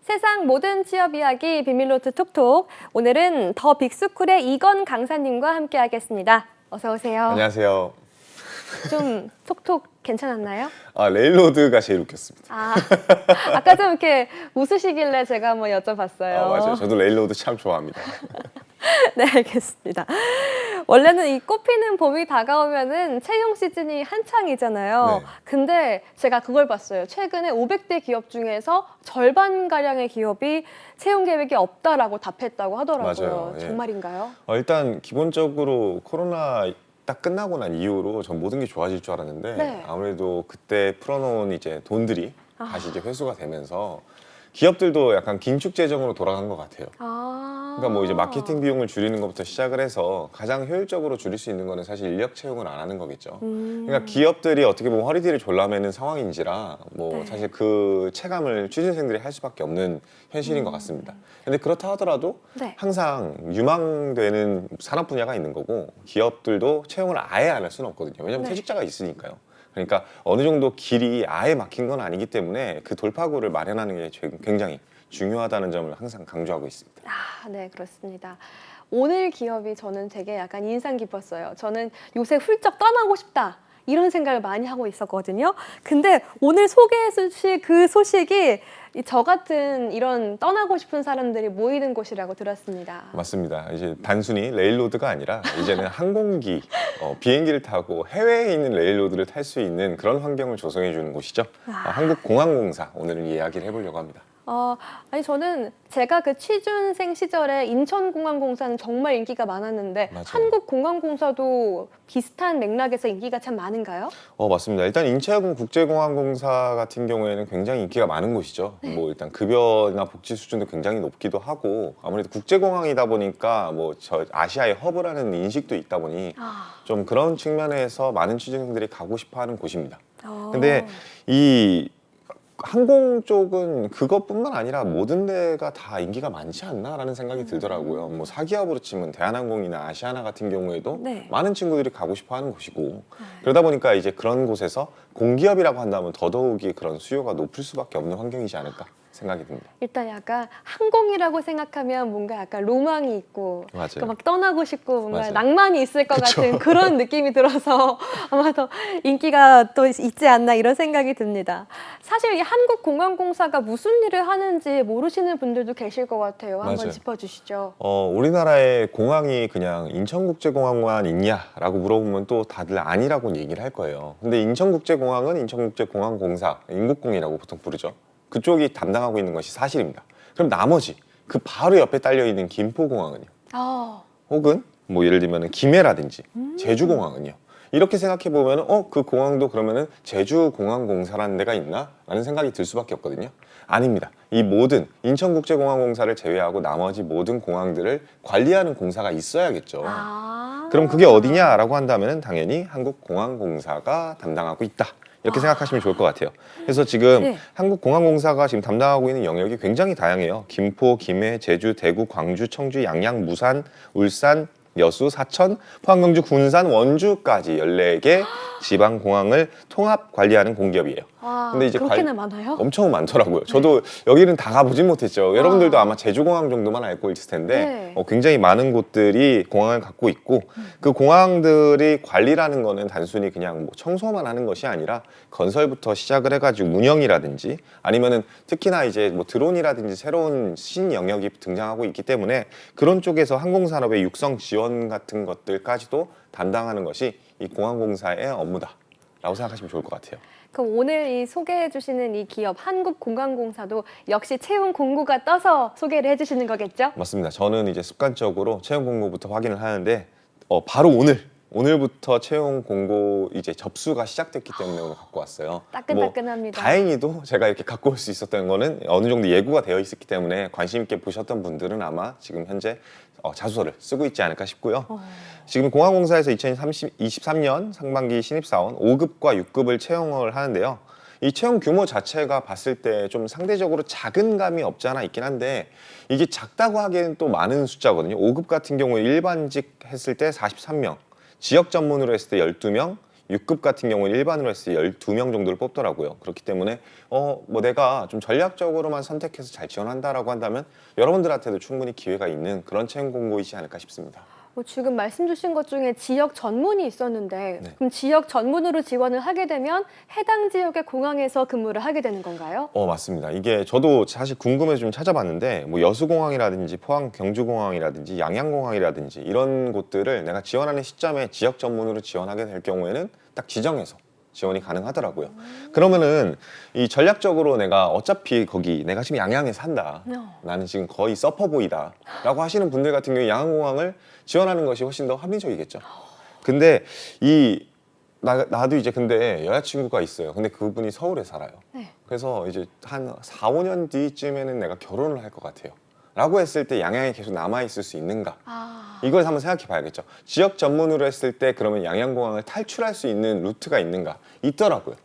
세상 모든 취업 이야기 비밀노트 톡톡. 오늘은 더 빅스쿨의 이건 강사님과 함께 하겠습니다. 어서 오세요. 안녕하세요. 좀 톡톡 괜찮았나요? 레일로드가 제일 웃겼습니다. 아까 좀 이렇게 웃으시길래 제가 한번 여쭤봤어요. 맞아요. 저도 레일로드 참 좋아합니다. 네, 알겠습니다. 원래는 이 꽃피는 봄이 다가오면은 채용 시즌이 한창이잖아요. 네. 근데 제가 그걸 봤어요. 최근에 500대 기업 중에서 절반가량의 기업이 채용 계획이 없다라고 답했다고 하더라고요. 맞아요. 예. 정말인가요? 일단 기본적으로 코로나 딱 끝나고 난 이후로 전 모든 게 좋아질 줄 알았는데 네. 아무래도 그때 풀어놓은 이제 돈들이 다시 이제 회수가 되면서 기업들도 약간 긴축 재정으로 돌아간 것 같아요. 그러니까 뭐 이제 마케팅 비용을 줄이는 것부터 시작을 해서 가장 효율적으로 줄일 수 있는 거는 사실 인력 채용을 안 하는 거겠죠. 그러니까 기업들이 어떻게 보면 허리띠를 졸라매는 상황인지라 뭐 네. 사실 그 체감을 취준생들이 할 수밖에 없는 현실인 것 같습니다. 근데 그렇다 하더라도 네. 항상 유망되는 산업 분야가 있는 거고 기업들도 채용을 아예 안 할 수는 없거든요. 왜냐하면 네. 퇴직자가 있으니까요. 그러니까 어느 정도 길이 아예 막힌 건 아니기 때문에 그 돌파구를 마련하는 게 굉장히 중요하다는 점을 항상 강조하고 있습니다. 네, 그렇습니다. 오늘 기업이 저는 되게 약간 인상 깊었어요. 저는 요새 훌쩍 떠나고 싶다. 이런 생각을 많이 하고 있었거든요. 근데 오늘 소개해 주실 그 소식이 저 같은 이런 떠나고 싶은 사람들이 모이는 곳이라고 들었습니다. 맞습니다. 이제 단순히 레일로드가 아니라 이제는 항공기, 비행기를 타고 해외에 있는 레일로드를 탈 수 있는 그런 환경을 조성해 주는 곳이죠. 한국공항공사 오늘은 이야기를 해보려고 합니다. 아니 저는 제가 그 취준생 시절에 인천공항공사는 정말 인기가 많았는데 맞아요. 한국공항공사도 비슷한 맥락에서 인기가 참 많은가요? 맞습니다. 일단 인체공 국제공항공사 같은 경우에는 굉장히 인기가 많은 곳이죠. 뭐 일단 급여나 복지 수준도 굉장히 높기도 하고 아무래도 국제공항이다 보니까 뭐 저 아시아의 허브라는 인식도 있다 보니 좀 그런 측면에서 많은 취준생들이 가고 싶어하는 곳입니다. 근데 이 항공 쪽은 그것뿐만 아니라 모든 데가 다 인기가 많지 않나라는 생각이 들더라고요. 뭐 사기업으로 치면 대한항공이나 아시아나 같은 경우에도 네. 많은 친구들이 가고 싶어하는 곳이고 그러다 보니까 이제 그런 곳에서 공기업이라고 한다면 더더욱이 그런 수요가 높을 수밖에 없는 환경이지 않을까 생각이 듭니다. 일단 약간 항공이라고 생각하면 뭔가 약간 로망이 있고 맞아요. 그러니까 막 떠나고 싶고 뭔가 맞아요. 낭만이 있을 것 그쵸. 같은 그런 느낌이 들어서 아마 더 인기가 또 있지 않나 이런 생각이 듭니다. 사실 이 한국공항공사가 무슨 일을 하는지 모르시는 분들도 계실 것 같아요. 한번 맞아요. 짚어주시죠. 우리나라에 공항이 그냥 인천국제공항만 있냐라고 물어보면 또 다들 아니라고 얘기를 할 거예요. 근데 인천국제공항은 인천국제공항공사, 인국공이라고 보통 부르죠. 그쪽이 담당하고 있는 것이 사실입니다. 그럼 나머지 그 바로 옆에 딸려 있는 김포공항은요? 혹은 뭐 예를 들면 김해라든지 제주공항은요? 이렇게 생각해 보면 그 공항도 그러면은 제주공항공사라는 데가 있나? 라는 생각이 들 수밖에 없거든요. 아닙니다. 이 모든 인천국제공항공사를 제외하고 나머지 모든 공항들을 관리하는 공사가 있어야겠죠. 그럼 그게 어디냐라고 한다면 당연히 한국공항공사가 담당하고 있다. 이렇게 생각하시면 좋을 것 같아요. 그래서 지금 네. 한국공항공사가 지금 담당하고 있는 영역이 굉장히 다양해요. 김포, 김해, 제주, 대구, 광주, 청주, 양양, 무산, 울산, 여수, 사천, 포항, 경주, 군산, 원주까지 14개 지방공항을 통합 관리하는 공기업이에요. 근데 이제 그렇게나 많아요? 엄청 많더라고요. 저도 여기는 다 가보진 못했죠. 여러분들도 아마 제주공항 정도만 알고 있을 텐데 네. 굉장히 많은 곳들이 공항을 갖고 있고 그 공항들이 관리라는 거는 단순히 그냥 뭐 청소만 하는 것이 아니라 건설부터 시작을 해가지고 운영이라든지 아니면은 특히나 이제 뭐 드론이라든지 새로운 신영역이 등장하고 있기 때문에 그런 쪽에서 항공산업의 육성 지원 같은 것들까지도 담당하는 것이 이 공항공사의 업무다라고 생각하시면 좋을 것 같아요. 그럼 오늘 이 소개해 주시는 이 기업 한국공항공사도 역시 채용 공고가 떠서 소개를 해주시는 거겠죠? 맞습니다. 저는 이제 습관적으로 채용 공고부터 확인을 하는데 바로 오늘부터 채용 공고 이제 접수가 시작됐기 때문에 오늘 갖고 왔어요. 따끈따끈합니다. 다행히도 제가 이렇게 갖고 올 수 있었던 거는 어느 정도 예고가 되어 있었기 때문에 관심 있게 보셨던 분들은 아마 지금 현재 자소서를 쓰고 있지 않을까 싶고요. 지금 공항공사에서 2023년 상반기 신입사원 5급과 6급을 채용을 하는데요. 이 채용 규모 자체가 봤을 때 좀 상대적으로 작은 감이 없지 않아 있긴 한데 이게 작다고 하기에는 또 많은 숫자거든요. 5급 같은 경우에 일반직 했을 때 43명, 지역 전문으로 했을 때 12명, 6급 같은 경우는 일반으로 했을 때 12명 정도를 뽑더라고요. 그렇기 때문에 뭐 내가 좀 전략적으로만 선택해서 잘 지원한다라고 한다면 여러분들한테도 충분히 기회가 있는 그런 채용 공고이지 않을까 싶습니다. 지금 말씀 주신 것 중에 지역 전문이 있었는데 네. 그럼 지역 전문으로 지원을 하게 되면 해당 지역의 공항에서 근무를 하게 되는 건가요? 맞습니다. 이게 저도 사실 궁금해서 좀 찾아봤는데 뭐 여수공항이라든지 포항 경주공항이라든지 양양공항이라든지 이런 곳들을 내가 지원하는 시점에 지역 전문으로 지원하게 될 경우에는 딱 지정해서 지원이 가능하더라고요. 그러면은 이 전략적으로 내가 어차피 거기 내가 지금 양양에 산다. 나는 지금 거의 서퍼보이다. 라고 하시는 분들 같은 경우에 양양공항을 지원하는 것이 훨씬 더 합리적이겠죠. 근데 나도 이제 근데 여자친구가 있어요. 근데 그분이 서울에 살아요. 네. 그래서 이제 한 4, 5년 뒤쯤에는 내가 결혼을 할 것 같아요. 라고 했을 때 양양에 계속 남아있을 수 있는가? 이걸 한번 생각해 봐야겠죠. 지역 전문으로 했을 때 그러면 양양공항을 탈출할 수 있는 루트가 있는가? 있더라고요.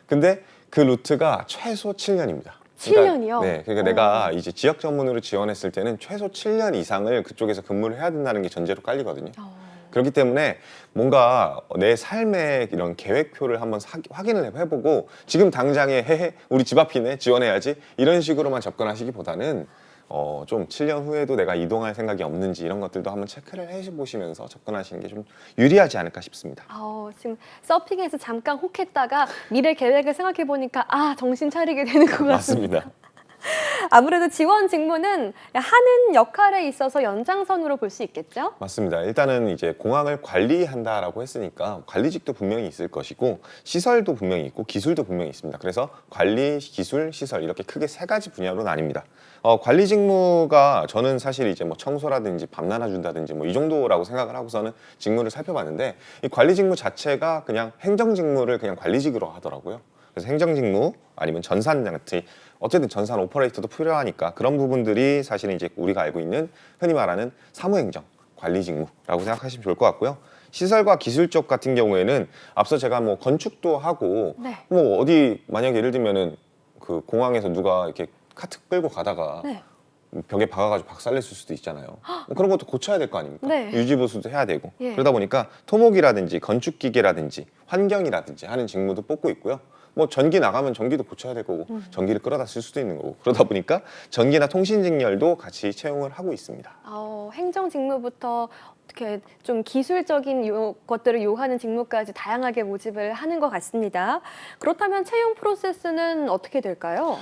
근데 그 루트가 최소 7년입니다. 7년이요? 네, 그러니까 내가 이제 지역 전문으로 지원했을 때는 최소 7년 이상을 그쪽에서 근무를 해야 된다는 게 전제로 깔리거든요. 그렇기 때문에 뭔가 내 삶의 이런 계획표를 한번 확인을 해보고 지금 당장에 우리 집 앞이네 지원해야지 이런 식으로만 접근하시기보다는 좀 7년 후에도 내가 이동할 생각이 없는지 이런 것들도 한번 체크를 해보시면서 접근하시는 게 좀 유리하지 않을까 싶습니다. 지금 서핑에서 잠깐 혹했다가 미래 계획을 생각해 보니까 정신 차리게 되는 것 같습니다. 맞습니다. 아무래도 지원 직무는 하는 역할에 있어서 연장선으로 볼 수 있겠죠? 맞습니다. 일단은 이제 공항을 관리한다라고 했으니까 관리직도 분명히 있을 것이고 시설도 분명히 있고 기술도 분명히 있습니다. 그래서 관리, 기술, 시설 이렇게 크게 세 가지 분야로 나뉩니다. 관리 직무가 저는 사실 이제 뭐 청소라든지 밥 나눠준다든지 뭐 이 정도라고 생각을 하고서는 직무를 살펴봤는데 이 관리 직무 자체가 그냥 행정 직무를 그냥 관리직으로 하더라고요. 그래서 행정 직무 아니면 전산 같은 어쨌든 전산 오퍼레이터도 필요하니까 그런 부분들이 사실은 이제 우리가 알고 있는 흔히 말하는 사무행정 관리 직무라고 생각하시면 좋을 것 같고요. 시설과 기술 쪽 같은 경우에는 앞서 제가 뭐 건축도 하고 네. 뭐 어디 만약에 예를 들면은 그 공항에서 누가 이렇게 카트 끌고 가다가 네. 벽에 박아가지고 박살냈을 수도 있잖아요. 뭐 그런 것도 고쳐야 될 거 아닙니까? 네. 유지보수도 해야 되고 예. 그러다 보니까 토목이라든지 건축기계라든지 환경이라든지 하는 직무도 뽑고 있고요. 뭐 전기 나가면 전기도 고쳐야 될 거고 전기를 끌어다 쓸 수도 있는 거고 그러다 보니까 전기나 통신 직렬도 같이 채용을 하고 있습니다. 행정 직무부터 어떻게 좀 기술적인 것들을 요하는 직무까지 다양하게 모집을 하는 것 같습니다. 그렇다면 채용 프로세스는 어떻게 될까요?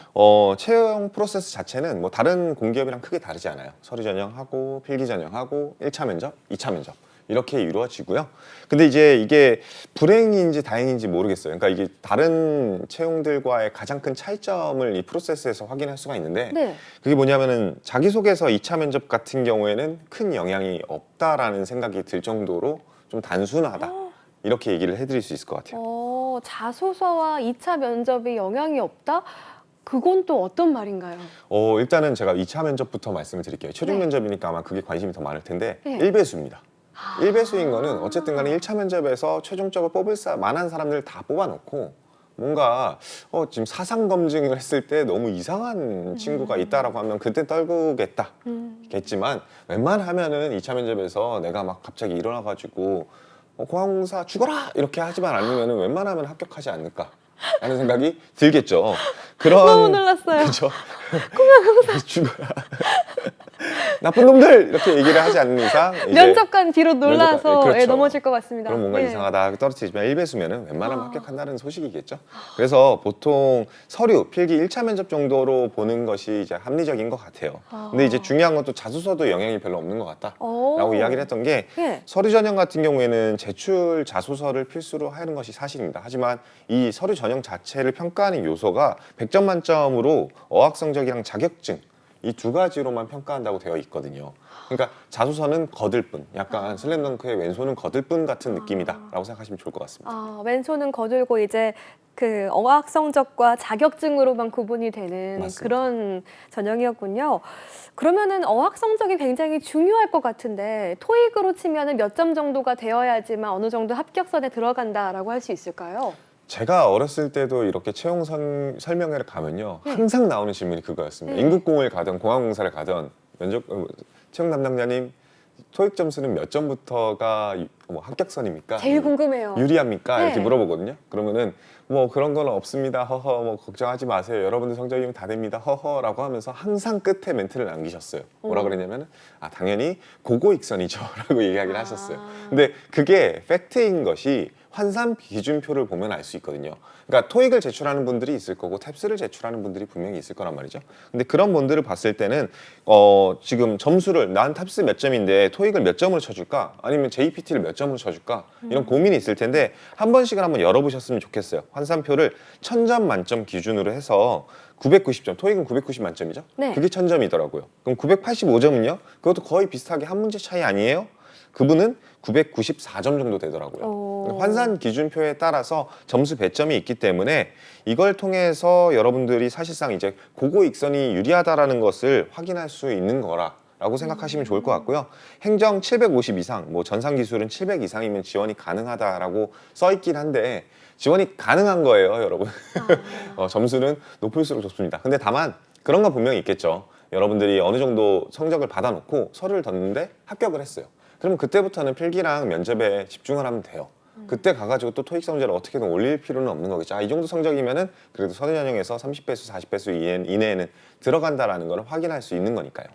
채용 프로세스 자체는 뭐 다른 공기업이랑 크게 다르지 않아요. 서류 전형하고 필기 전형하고 1차 면접, 2차 면접 이렇게 이루어지고요. 근데 이제 이게 불행인지 다행인지 모르겠어요. 그러니까 이게 다른 채용들과의 가장 큰 차이점을 이 프로세스에서 확인할 수가 있는데 네. 그게 뭐냐면은 자기소개서 2차 면접 같은 경우에는 큰 영향이 없다라는 생각이 들 정도로 좀 단순하다. 이렇게 얘기를 해드릴 수 있을 것 같아요. 자소서와 2차 면접이 영향이 없다? 그건 또 어떤 말인가요? 일단은 제가 2차 면접부터 말씀을 드릴게요. 최종 네. 면접이니까 아마 그게 관심이 더 많을 텐데 네. 1배수입니다. 1배수인 거는 어쨌든 간에 1차 면접에서 최종적으로 뽑을 만한 사람들을 다 뽑아놓고 뭔가 지금 사상 검증을 했을 때 너무 이상한 친구가 있다라고 하면 그때 떨구겠다겠지만 웬만하면은 2차 면접에서 내가 막 갑자기 일어나가지고 공항공사 죽어라 이렇게 하지만 않으면은 웬만하면 합격하지 않을까 라는 생각이 들겠죠. 너무 놀랐어요. 그렇죠. 공항공사 죽어라. 나쁜 놈들 이렇게 얘기를 하지 않는 이상 이제 면접관 뒤로 놀라서 그렇죠. 넘어질 것 같습니다. 그럼 뭔가 예. 이상하다 떨어뜨리지만 1배수면은 웬만하면 합격한다는 소식이겠죠. 그래서 보통 서류, 필기 1차 면접 정도로 보는 것이 이제 합리적인 것 같아요. 근데 이제 중요한 건 또 자소서도 영향이 별로 없는 것 같다라고 이야기를 했던 게 예. 서류 전형 같은 경우에는 제출 자소서를 필수로 하는 것이 사실입니다. 하지만 이 서류 전형 자체를 평가하는 요소가 100점 만점으로 어학 성적이랑 자격증 이 두 가지로만 평가한다고 되어 있거든요. 그러니까 자소서는 거들뿐, 약간 슬램덩크의 왼손은 거들뿐 같은 느낌이다라고 생각하시면 좋을 것 같습니다. 왼손은 거들고 이제 그 어학 성적과 자격증으로만 구분이 되는 맞습니다. 그런 전형이었군요. 그러면은 어학 성적이 굉장히 중요할 것 같은데 토익으로 치면은 몇 점 정도가 되어야지만 어느 정도 합격선에 들어간다라고 할 수 있을까요? 제가 어렸을 때도 이렇게 채용 설명회를 가면요. 항상 나오는 질문이 그거였습니다. 인국공을 가든 공항공사를 가든 채용 담당자님 토익 점수는 몇 점부터가 뭐 합격선입니까? 제일 궁금해요. 유리합니까? 네. 이렇게 물어보거든요. 그러면은 뭐 그런 건 없습니다. 허허 뭐 걱정하지 마세요. 여러분들 성적이면 다 됩니다. 허허라고 하면서 항상 끝에 멘트를 남기셨어요. 뭐라 그랬냐면은 당연히 고고익선이죠라고 이야기를 하셨어요. 근데 그게 팩트인 것이 환산 기준표를 보면 알 수 있거든요. 그러니까 토익을 제출하는 분들이 있을 거고 탭스를 제출하는 분들이 분명히 있을 거란 말이죠. 근데 그런 분들을 봤을 때는 지금 점수를 난 탑스 몇 점인데 토익을 몇 점으로 쳐줄까? 아니면 JPT를 몇 점으로 쳐줄까? 이런 고민이 있을 텐데 한 번씩은 한번 열어보셨으면 좋겠어요. 환산표를 1000점 만점 기준으로 해서 990점, 토익은 990 만점이죠? 네. 그게 1000점이더라고요. 그럼 985점은요? 그것도 거의 비슷하게 한 문제 차이 아니에요? 그분은 994점 정도 되더라고요. 환산 기준표에 따라서 점수 배점이 있기 때문에 이걸 통해서 여러분들이 사실상 이제 고고익선이 유리하다라는 것을 확인할 수 있는 거라고 생각하시면 좋을 것 같고요. 행정 750 이상, 뭐 전산기술은 700 이상이면 지원이 가능하다라고 써 있긴 한데 지원이 가능한 거예요, 여러분. 점수는 높을수록 좋습니다. 근데 다만 그런 건 분명히 있겠죠. 여러분들이 어느 정도 성적을 받아놓고 서류를 뒀는데 합격을 했어요. 그러면 그때부터는 필기랑 면접에 집중을 하면 돼요. 그때 가가지고 또 토익 성적을 어떻게든 올릴 필요는 없는 거겠죠. 이 정도 성적이면은 그래도 서류전형에서 30배수, 40배수 이내에는 들어간다라는 걸 확인할 수 있는 거니까요.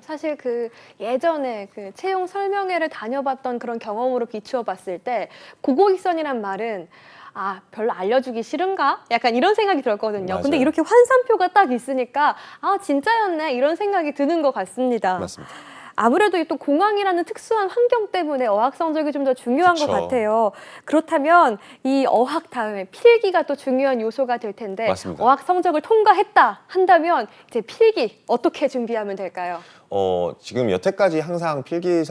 사실 그 예전에 그 채용 설명회를 다녀봤던 그런 경험으로 비추어 봤을 때 고고익선이란 말은 별로 알려주기 싫은가? 약간 이런 생각이 들었거든요. 맞아요. 근데 이렇게 환산표가 딱 있으니까 진짜였네 이런 생각이 드는 것 같습니다. 맞습니다. 아무래도 또 공항이라는 특수한 환경 때문에 어학 성적이 좀 더 중요한 그쵸. 것 같아요. 그렇다면 이 어학 다음에 필기가 또 중요한 요소가 될 텐데 맞습니다. 어학 성적을 통과했다 한다면 이제 필기 어떻게 준비하면 될까요? 지금 여태까지 항상 필기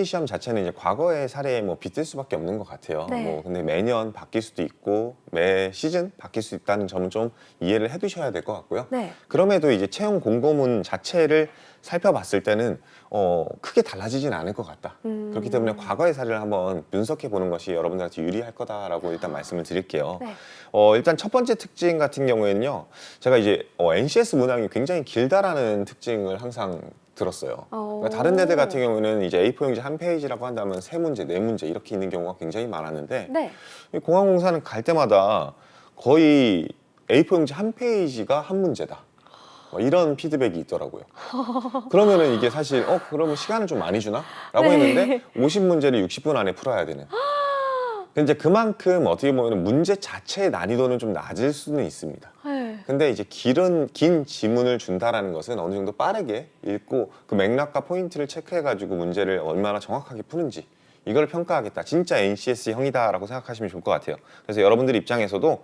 시험 자체는 이제 과거의 사례에 뭐 빗댈 수밖에 없는 것 같아요. 네. 근데 매년 바뀔 수도 있고 매 시즌 바뀔 수 있다는 점은 좀 이해를 해두셔야 될 것 같고요. 네. 그럼에도 이제 채용 공고문 자체를 살펴봤을 때는 크게 달라지진 않을 것 같다. 그렇기 때문에 과거의 사례를 한번 분석해 보는 것이 여러분들한테 유리할 거다라고 일단 말씀을 드릴게요. 네. 일단 첫 번째 특징 같은 경우에는요, 제가 이제 NCS 문항이 굉장히 길다라는 특징을 항상 들었어요. 그러니까 다른 데들 같은 경우는 이제 A4 용지 한 페이지라고 한다면 3문제, 4문제 이렇게 있는 경우가 굉장히 많았는데 네. 이 공항공사는 갈 때마다 거의 A4 용지 한 페이지가 한 문제다. 이런 피드백이 있더라고요. 그러면은 이게 사실 그러면 시간을 좀 많이 주나? 라고 네. 했는데 50문제를 60분 안에 풀어야 되는. 근데 이제 그만큼 어떻게 보면 문제 자체의 난이도는 좀 낮을 수는 있습니다. 네. 근데 이제 긴 지문을 준다라는 것은 어느 정도 빠르게 읽고 그 맥락과 포인트를 체크해가지고 문제를 얼마나 정확하게 푸는지 이걸 평가하겠다. 진짜 NCS형이다라고 생각하시면 좋을 것 같아요. 그래서 여러분들 입장에서도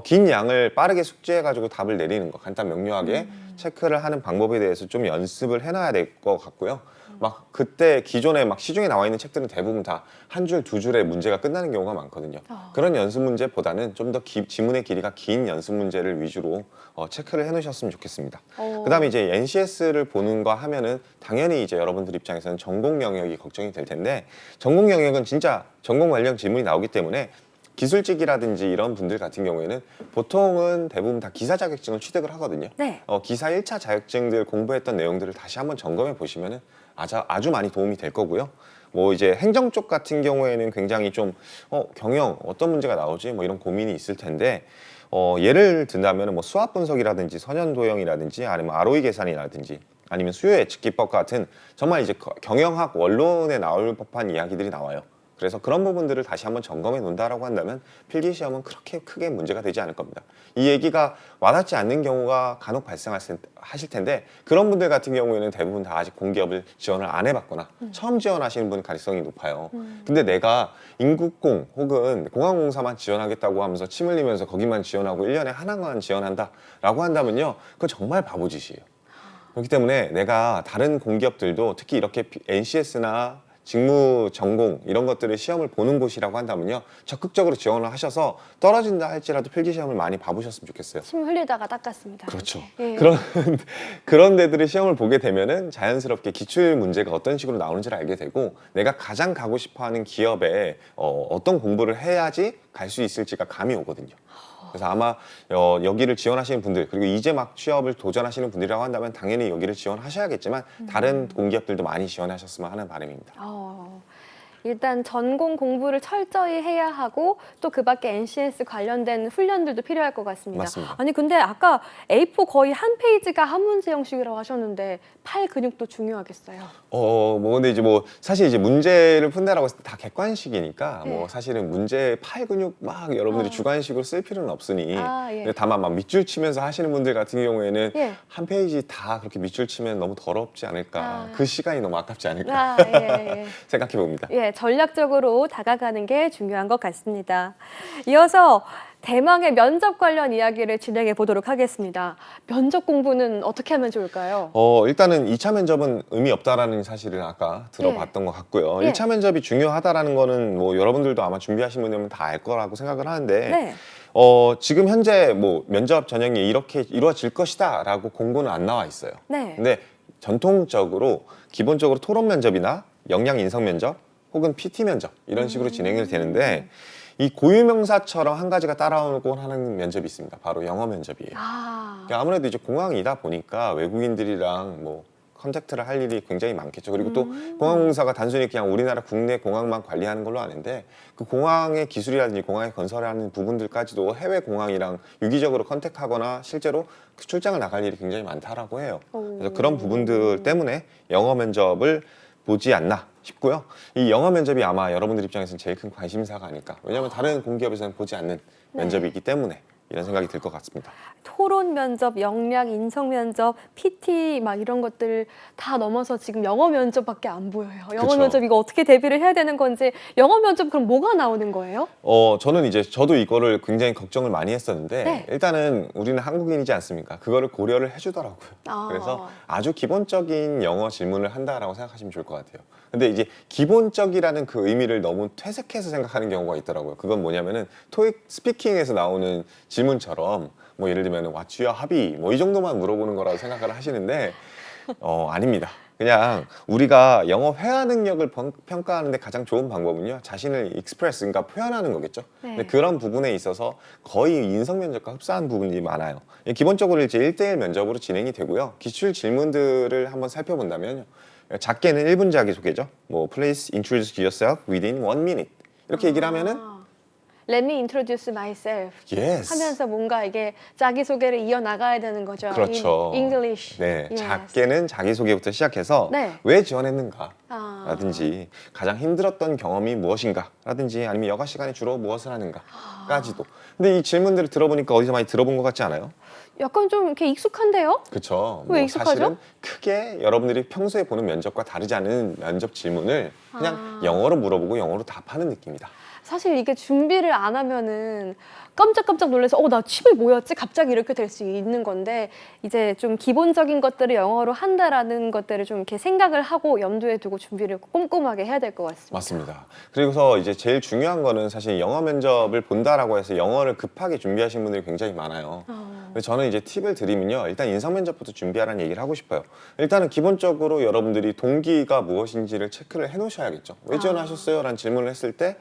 긴 양을 빠르게 숙지해가지고 답을 내리는 거 간단 명료하게 체크를 하는 방법에 대해서 좀 연습을 해놔야 될 것 같고요. 막 그때 기존에 막 시중에 나와 있는 책들은 대부분 다 한 줄, 두 줄에 문제가 끝나는 경우가 많거든요. 그런 연습 문제보다는 좀 더 지문의 길이가 긴 연습 문제를 위주로 체크를 해놓으셨으면 좋겠습니다. 그다음에 이제 NCS를 보는 거 하면은 당연히 이제 여러분들 입장에서는 전공 영역이 걱정이 될 텐데 전공 영역은 진짜 전공 관련 질문이 나오기 때문에 기술직이라든지 이런 분들 같은 경우에는 보통은 대부분 다 기사 자격증을 취득을 하거든요. 네. 기사 1차 자격증들 공부했던 내용들을 다시 한번 점검해 보시면은 아주 많이 도움이 될 거고요. 뭐 이제 행정 쪽 같은 경우에는 굉장히 좀 경영 어떤 문제가 나오지 뭐 이런 고민이 있을 텐데 예를 든다면 뭐 수학 분석이라든지 선형 도형이라든지 아니면 ROE 계산이라든지 아니면 수요 예측 기법 같은 정말 이제 경영학 원론에 나올 법한 이야기들이 나와요. 그래서 그런 부분들을 다시 한번 점검해 놓는다라고 한다면 필기 시험은 그렇게 크게 문제가 되지 않을 겁니다. 이 얘기가 와닿지 않는 경우가 간혹 발생하실 텐데 그런 분들 같은 경우에는 대부분 다 아직 공기업을 지원을 안 해봤거나 처음 지원하시는 분 가능성이 높아요. 근데 내가 인국공 혹은 공항공사만 지원하겠다고 하면서 침 흘리면서 거기만 지원하고 1년에 하나만 지원한다라고 한다면요. 그건 정말 바보짓이에요. 그렇기 때문에 내가 다른 공기업들도 특히 이렇게 NCS나 직무 전공 이런 것들을 시험을 보는 곳이라고 한다면요 적극적으로 지원을 하셔서 떨어진다 할지라도 필기 시험을 많이 봐보셨으면 좋겠어요. 침 흘리다가 닦았습니다. 그렇죠. 예. 그런 데들의 시험을 보게 되면은 자연스럽게 기출 문제가 어떤 식으로 나오는지를 알게 되고 내가 가장 가고 싶어하는 기업에 어떤 공부를 해야지 갈 수 있을지가 감이 오거든요. 그래서 아마 여기를 지원하시는 분들 그리고 이제 막 취업을 도전하시는 분들이라고 한다면 당연히 여기를 지원하셔야겠지만 다른 공기업들도 많이 지원하셨으면 하는 바람입니다. 일단 전공 공부를 철저히 해야 하고 또 그 밖에 NCS 관련된 훈련들도 필요할 것 같습니다. 맞습니다. 아니 근데 아까 A4 거의 한 페이지가 한 문제 형식이라고 하셨는데 팔 근육도 중요하겠어요. 뭐 근데 이제 뭐 사실 이제 문제를 푼다라고 해서 다 객관식이니까 네. 뭐 사실은 문제 팔 근육 막 여러분들이 어. 주관식으로 쓸 필요는 없으니 예. 근데 다만 막 밑줄 치면서 하시는 분들 같은 경우에는 예. 한 페이지 다 그렇게 밑줄 치면 너무 더럽지 않을까 그 시간이 너무 아깝지 않을까 예. 생각해 봅니다. 예, 전략적으로 다가가는 게 중요한 것 같습니다. 이어서 대망의 면접 관련 이야기를 진행해 보도록 하겠습니다. 면접 공부는 어떻게 하면 좋을까요? 일단은 2차 면접은 의미 없다라는 사실을 아까 들어봤던 것 같고요. 예. 1차 면접이 중요하다라는 거는 뭐 여러분들도 아마 준비하신 분들은 다 알 거라고 생각을 하는데 네. 지금 현재 뭐 면접 전형이 이렇게 이루어질 것이다라고 공고는 안 나와 있어요. 네. 근데 전통적으로 기본적으로 토론 면접이나 역량 인성 면접 혹은 PT 면접 이런 식으로 진행이 되는데 이 고유명사처럼 한 가지가 따라오곤 하는 면접이 있습니다. 바로 영어 면접이에요. 그러니까 아무래도 이제 공항이다 보니까 외국인들이랑 뭐 컨택트를 할 일이 굉장히 많겠죠. 그리고 또 공항공사가 단순히 그냥 우리나라 국내 공항만 관리하는 걸로 아는데 그 공항의 기술이라든지 공항에 건설하는 부분들까지도 해외 공항이랑 유기적으로 컨택하거나 실제로 그 출장을 나갈 일이 굉장히 많다라고 해요. 그래서 그런 부분들 때문에 영어 면접을 보지 않나 싶고요. 이 영어 면접이 아마 여러분들 입장에서는 제일 큰 관심사가 아닐까. 왜냐하면 다른 공기업에서는 보지 않는 면접이기 때문에 이런 생각이 들 것 같습니다. 토론 면접, 역량, 인성 면접, PT 막 이런 것들 다 넘어서 지금 영어 면접밖에 안 보여요. 영어 그쵸. 면접 이거 어떻게 대비를 해야 되는 건지 영어 면접 그럼 뭐가 나오는 거예요? 저는 이제 저도 이거를 굉장히 걱정을 많이 했었는데 네. 일단은 우리는 한국인이지 않습니까? 그거를 고려를 해주더라고요. 그래서 아주 기본적인 영어 질문을 한다라고 생각하시면 좋을 것 같아요. 근데 이제 기본적이라는 그 의미를 너무 퇴색해서 생각하는 경우가 있더라고요. 그건 뭐냐면은 토익 스피킹에서 나오는 질문처럼 뭐 예를 들면 What's your hobby? 뭐 이 정도만 물어보는 거라고 생각을 하시는데 아닙니다. 그냥 우리가 영어 회화 능력을 평가하는데 가장 좋은 방법은요 자신을 익스프레스 그러니까 표현하는 거겠죠. 네. 근데 그런 부분에 있어서 거의 인성 면접과 흡사한 부분이 많아요. 기본적으로 이제 1대1 면접으로 진행이 되고요. 기출 질문들을 한번 살펴본다면요. 작게는 1분 자기소개죠. 뭐 Please introduce yourself within 1 minute 이렇게 얘기를 하면은 Let me introduce myself Yes. 하면서 뭔가 이게 자기소개를 이어나가야 되는 거죠. 그렇죠. In English. 네, Yes. 작게는 자기소개부터 시작해서 네. 왜 지원했는가 아. 라든지 가장 힘들었던 경험이 무엇인가 라든지 아니면 여가 시간에 주로 무엇을 하는가까지도. 근데 이 질문들을 들어보니까 어디서 많이 들어본 것 같지 않아요? 약간 좀 이렇게 익숙한데요? 그렇죠. 왜 익숙하죠? 사실은 크게 여러분들이 평소에 보는 면접과 다르지 않은 면접 질문을 그냥 영어로 물어보고 영어로 답하는 느낌이다. 사실 이게 준비를 안 하면은 깜짝깜짝 놀라서 나 칩이 뭐였지? 갑자기 이렇게 될 수 있는 건데 이제 좀 기본적인 것들을 영어로 한다라는 것들을 좀 이렇게 생각을 하고 염두에 두고 준비를 꼼꼼하게 해야 될 것 같습니다. 맞습니다. 그리고서 이제 제일 중요한 거는 사실 영어 면접을 본다라고 해서 영어를 급하게 준비하시는 분들이 굉장히 많아요. 근데 저는 이제 팁을 드리면요. 일단 인성 면접부터 준비하라는 얘기를 하고 싶어요. 일단은 기본적으로 여러분들이 동기가 무엇인지를 체크를 해 놓으셔야겠죠. 왜 지원하셨어요? 라는 질문을 했을 때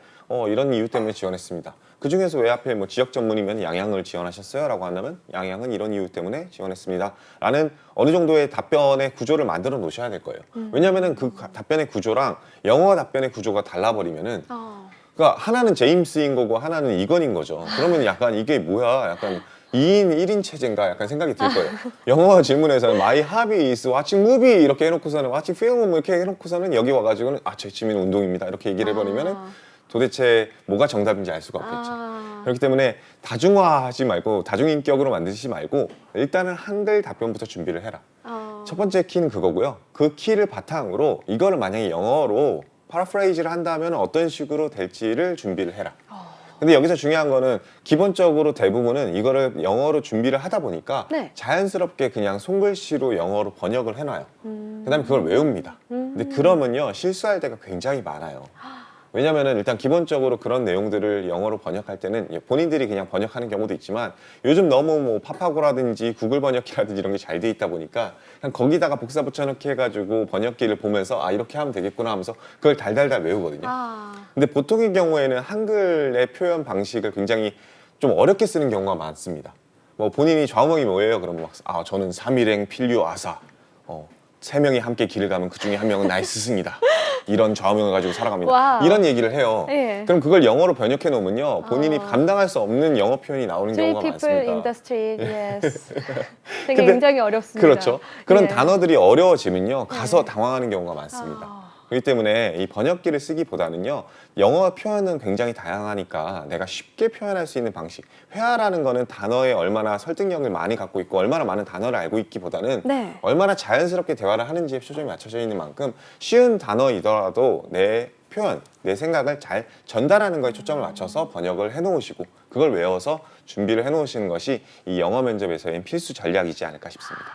이런 이유 때문에 지원했습니다. 그 중에서 왜 하필 뭐 지역 전문이면 양양을 지원하셨어요? 라고 한다면 양양은 이런 이유 때문에 지원했습니다. 라는 어느 정도의 답변의 구조를 만들어 놓으셔야 될 거예요. 왜냐면은 그 답변의 구조랑 영어 답변의 구조가 달라버리면은 그러니까 하나는 제임스인 거고 하나는 이건인 거죠. 그러면 약간 이게 뭐야? 약간 2인 1인 체제인가 약간 생각이 들 거예요. 영어 질문에서는 My hobby is watching movie 이렇게 해놓고서는 watching film 이렇게 해놓고서는 여기 와가지고는 제 취미는 운동입니다 이렇게 얘기를 해버리면은 도대체 뭐가 정답인지 알 수가 없겠죠. 그렇기 때문에 다중화하지 말고 다중인격으로 만드시지 말고 일단은 한글 답변부터 준비를 해라. 첫 번째 키는 그거고요. 그 키를 바탕으로 이거를 만약에 영어로 파라프레이즈를 한다면 어떤 식으로 될지를 준비를 해라. 근데 여기서 중요한 거는 기본적으로 대부분은 이거를 영어로 준비를 하다 보니까 네. 자연스럽게 그냥 손글씨로 영어로 번역을 해놔요. 그다음에 그걸 외웁니다. 근데 그러면요 실수할 때가 굉장히 많아요. 왜냐면은 일단 기본적으로 그런 내용들을 영어로 번역할 때는 본인들이 그냥 번역하는 경우도 있지만 요즘 너무 뭐 파파고라든지 구글 번역기라든지 이런 게 잘 돼 있다 보니까 그냥 거기다가 복사 붙여넣기 해가지고 번역기를 보면서 이렇게 하면 되겠구나 하면서 그걸 달달달 외우거든요. 근데 보통의 경우에는 한글의 표현 방식을 굉장히 좀 어렵게 쓰는 경우가 많습니다. 뭐 본인이 좌우명이 뭐예요? 그러면 막 저는 삼일행 필류 아사. 3명이 함께 길을 가면 그 중에 한 명은 나의 스승이다. 이런 좌우명을 가지고 살아갑니다. 와우. 이런 얘기를 해요. 예. 그럼 그걸 영어로 번역해 놓으면요. 본인이 감당할 수 없는 영어 표현이 나오는 Three 경우가 people 많습니다. industry, yes. 되게 근데- 굉장히 어렵습니다. 그렇죠. 그런 예. 단어들이 어려워지면요. 가서 네. 당황하는 경우가 많습니다. 아. 그렇기 때문에 이 번역기를 쓰기보다는요. 영어 표현은 굉장히 다양하니까 내가 쉽게 표현할 수 있는 방식. 회화라는 거는 단어에 얼마나 설득력을 많이 갖고 있고 얼마나 많은 단어를 알고 있기보다는 네. 얼마나 자연스럽게 대화를 하는지에 초점이 맞춰져 있는 만큼 쉬운 단어이더라도 내 표현, 내 생각을 잘 전달하는 거에 초점을 맞춰서 번역을 해놓으시고 그걸 외워서 준비를 해놓으시는 것이 이 영어 면접에서의 필수 전략이지 않을까 싶습니다.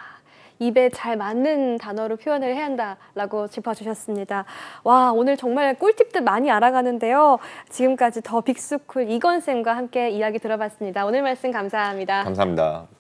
입에 잘 맞는 단어로 표현을 해야 한다라고 짚어주셨습니다. 와, 오늘 정말 꿀팁들 많이 알아가는데요. 지금까지 더 빅스쿨 이건쌤과 함께 이야기 들어봤습니다. 오늘 말씀 감사합니다. 감사합니다.